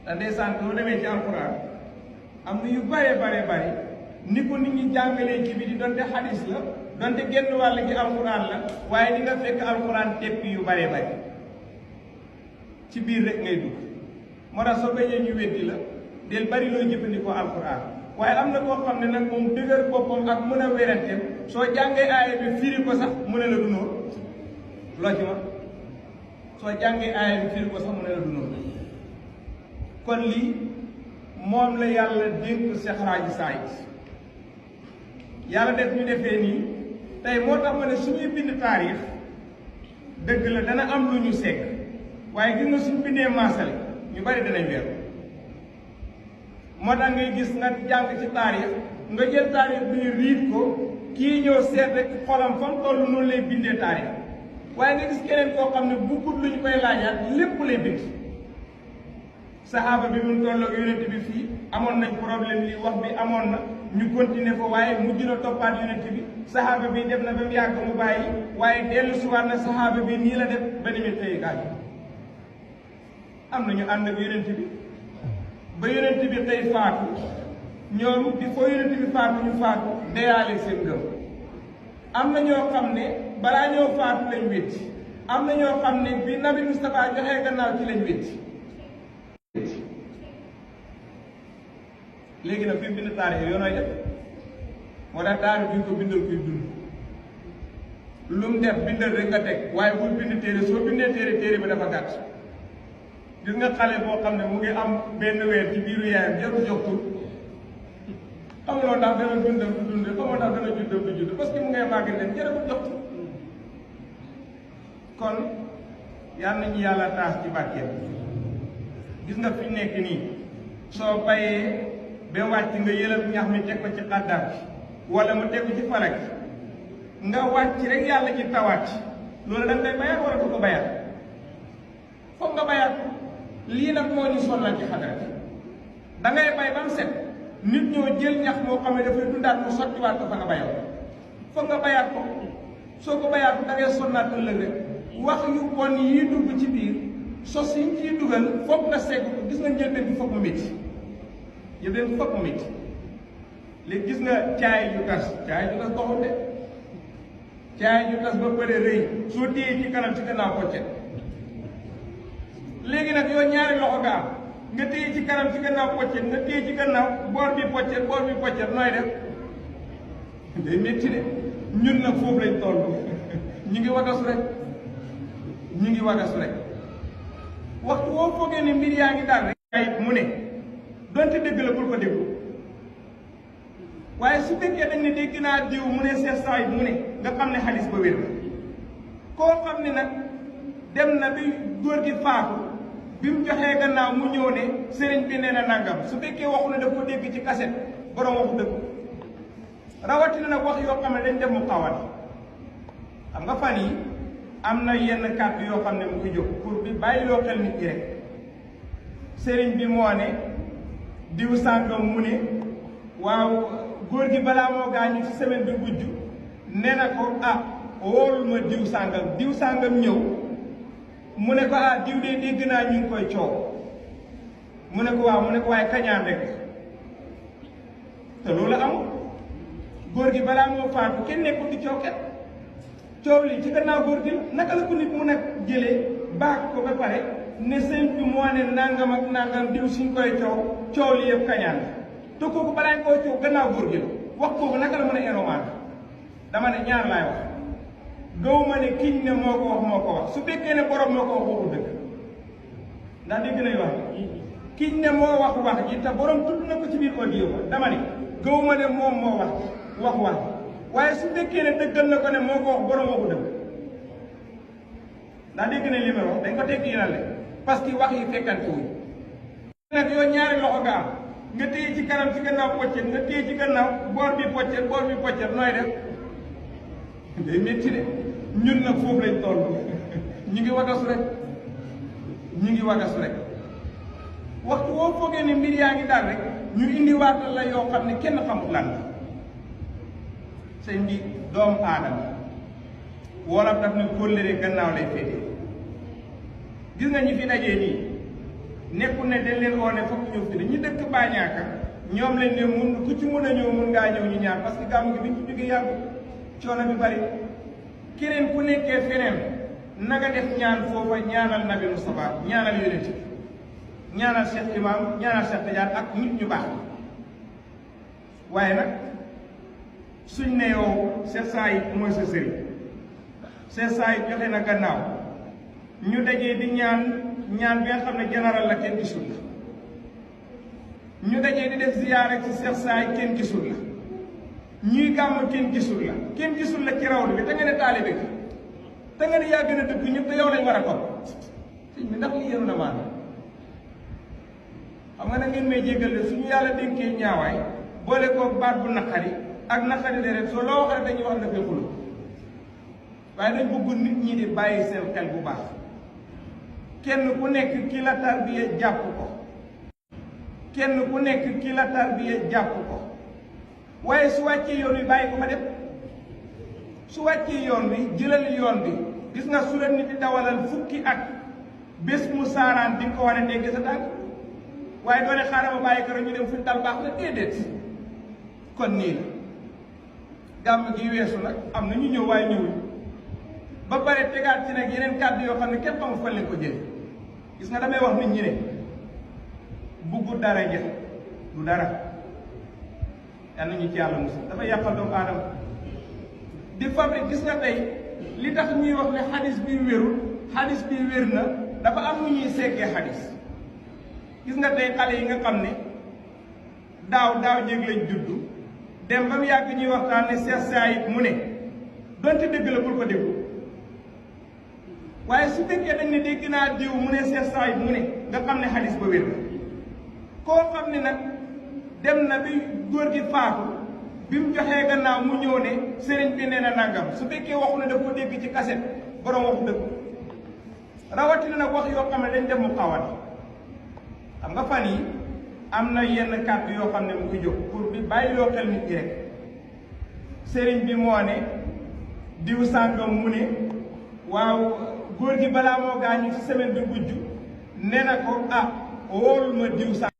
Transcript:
te ndeysaan boo demee ci alxuraan am na yu bare ni ko nit ñi jàngalee ci bi di donte xadis la donte genn wàll gi alxuraan la waaye di nga fekk alxuraan teppi yu bare ci biir rek ngay dugg moo tax soo bañee ñu weddi la del bari looy jëfandikoo alxuraan waaye am na koo xam ne nag moom dëgër boppam ak mën a weranteem soo jàngee aaya bi firi ko sax mu ne la du noonu loo ci wax soo jàngee aaya bi firi ko sax mu ne la du noonu kon lii moom la yàlla dénk Cheikh Hadji Saïd yàlla def ñu defee nii tey moo tax ma ne suñuy bind taarix dëgg la dana am lu ñu sekk waaye gis nga suñu bindee maasale ñu bari danañ weer moo tax ngay gis nga jàng ci taarix nga jël taarix bi riit ko kii ñëw seet rek xolam fan toll noonu lay bindee taarix waaye nga gis keneen koo xam ne bugut lu ñu koy laajaat lépp lay bind saxaaba bi mu tolloog yonent bi fii amoon nañ problème li wax bi amoon na ñu continuer ko waaye mujj na toppaat yonent bi saxaaba bi def na ba mu yàgg mu bàyyi waaye dellu siwaat na saxaaba bi nii la def ba ni mu tey gaañ am na ñu ànd ak yonent bi ba yonent bi tey faatu ñoom di foo yonent bi faatu ñu faatu deyaale seen gëm am na ñoo xam ne balaa ñoo faatu lañ wétti am na ñoo xam ne bi Nabi Moustapha joxee gannaaw ci lañ wétti léegi nag fi mu bind taarix yoo nooy def moo tax taarix bi ko bindal kuy dund lu mu def bindal rek nga teg waaye bul bind téere soo bindee téere bi dafa gàtt gis nga xale boo xam ne mu ngi am benn weer ci biiru yaayam jarul jox tur xamuloo ndax dana dundam du dund xamoo ndax dana juddam du judd parce que mu ngay màgg leen jarul jox tur kon yal nañu yàlla taas ci barkeem gis nga fi nekk nii soo bayee ba wàcc nga yëlal ñax mi teg ko ci xaddaat bi wala mu teg ko ci falak nga wàcc rek yàlla ci tawaat loolu da nga koy bayaat wala du ko bayaat foog nga bayaat lii nag moo ñu sonnal ci xadara da ngay bay ba mu set nit ñoo jël ñax moo xam ne dafay dundaat mu sottiwaat ko fa nga bayal foog nga bayaat ko soo ko bayaat da ngay sonnaat ëllëg rek wax yu bon yi dugg ci biir sos yi ciy dugal foog nga segg ko gis nga njëlbeen bi foog mu métti njëlbeen bi foog mu métti léegi gis nga caay ju tas doxul de caay ju tas ba bëre rëy soo téye ci kanam ci gannaaw poccet léegi nag yow ñaari loxo nga am nga téye ci kanam ci gannaaw poccet nga téye ci gannaaw boor bi poccet nooy def day métti de ñun nag foofu lañ toll ñu ngi wagasu rek waxtu woo foogee ne mbir yaa ngi daal rek ay mu ne donte dëgg la bul ko déglu waaye su fekkee dañ ne dégg naa diw mu ne Cheikh Saïd mu ne nga xam ne xaalis ba wér koo xam ne nag dem na bi góor gi faatu bi mu joxee gannaaw mu ñëw ne sëriñ bi nee na nangam su fekkee waxu ne daf ko dégg ci kaset borom waxu dëgg rawatina nag wax yoo xam ne dañ dem mu xawat xam nga fan yi am na yenn kàddu yoo xam ne mu ngi jóg pour bi bàyyi loo xel nit ñi rek sëriñ bi moo ne diw sàngam mu ne waaw góor gi balaa moo gaañu ci semaine bi gujj nee na ko wóorul ma diw sàngam ñëw mu ne ko diw de dégg naa ñu ngi koy coow mu ne ko waaw mu ne ko waaye kañaan rek te loolu amul góor gi balaa moo faatu kenn nekkul di coow kenn coow li ci gannaaw góor gi naka la ko nit mun a jëlee baax ko ba pare ne sëñ bi moo ne nangam ak nangam diw suñ koy coow li yëpp kañaan te kooku balaa ñu koy coow gannaaw góor gi wax kooku naka la mën a énomaan dama ne ñaar laay wax gaw ma ne kiñ ne moo ko wax su fekkee ne borom moo ko wax waxu dëgg ndax dégg nañ wax kiñ ne moo wax ji te borom tudd na ko ci biir audio ba dama ne gaw ma ne moom moo wax waaye su fekkee ne dëggal na ko ne moo ko wax borom waxu dëgg ndax dégg nañ li may wax dañ ko tekki yàlla parce que wax yi fekkante wuñ nag yow ñaari loxo nga am nga téye ci kanam ci gannaaw poccet nga téye ci gannaaw boor bi poccet nooy def day métti de ñun nag foofu lañ toll ñu ngi wagasu rek waxtu woo foogee ne mbir yaa ngi daal rek ñu indi waatal la yoo xam ne kenn xamul lan la sëñ bi doomu aadama wolof daf ne kóllëre gannaaw lay féete gis nga ñi fi dajee nii nekkul ne dañ leen oo ne fokk ñëw fi ñi dëkk Bañaaka ñoom lañ ne mun ku ci mun a ñëw mun ngaa ñëw ñu ñaan parce que gàmmu gi biñ ci jógee yàggu coono bi bari keneen ku nekkee feneen na nga def ñaan foofa ñaanal Nabi Mustafa ñaanal yonent bi ñaanal Cheikh Imam ñaanal Cheikh Tidiane ak nit ñu baax waaye nag suñ ne yow Cheikh Saïd mooy sa sëriñ Cheikh Saïd joxe na gannaaw ñu dajee di ñaan bi nga xam ne général la kenn gisul la ñu dajee di def ziyaara ci Cheikh Saïd kenn gisul la ñuy gàmm kenn gisul la ci rawdu bi te nga ne taalibe bi te nga ne yaa gën a dëgg ñëpp te yow lañ war a topp sëñ bi ndax li yéenu na maanaam xam nga na ngeen may jéggal de suñu yàlla dénkee ñaawaay boole koo baat bu naqari ak naqari deret soo loo wax rek dañuy wax dafay xulu waaye dañ bëgg nit ñi di bàyyi seen xel bu baax kenn ku nekk ki la tarbiya jàpp ko waaye su wàccee yoon wi bàyyi ko fa dem su wàccee yoon wi jëlal yoon bi gis nga su la nit di dawalal fukki at bés mu saaraan di nga ko war a dégg sa tànk waaye doone xaaral ma bàyyi ko rek ñu dem fuñ dal baax la déedéet kon nii la gàmm gi weesu nag am na ñu ñëw waaye ñëwuñ ba pare tegaat ci nag yeneen kàddu yoo xam ne kenn xamul fan lañ ko jël gis nga damay wax nit ñi ne buggu dara ja du dara yal na ñu ci yàlla musal dafa yàqal doomu aadama di fabrique gis nga tey li tax ñuy wax ne xadis bi wérul xadis bi wér na dafa am lu ñuy seggee xadis gis nga tey xale yi nga xam ne daaw jéeg lañ juddu dem ba mu yàgg ñuy waxtaan ne Cheikh Saïd mu ne donte dëgg la bul ko déglu waaye su fekkee dañ ne dégg naa diw mu ne Cheikh Saïd mu ne nga xam ne xadis ba wér na koo xam ne nag dem na bi góor gi faatu bi mu joxee gannaaw mu ñëw ne sëriñ bi nee na nangam su fekkee waxu ne daf ko dégg ci kaset borom waxu dëgg rawatina nag wax yoo xam ne dañ def mu xawat xam nga fan yi am na yenn kàddu yoo xam ne mu ngi jóg pour bi bàyyi loo xel nit ñi rek sëriñ bi moo ne diw sàngam mu ne waaw góor gi balaa moo gaañu ci semaine bi mujj nee na ko ah wóolu ma diw sàngam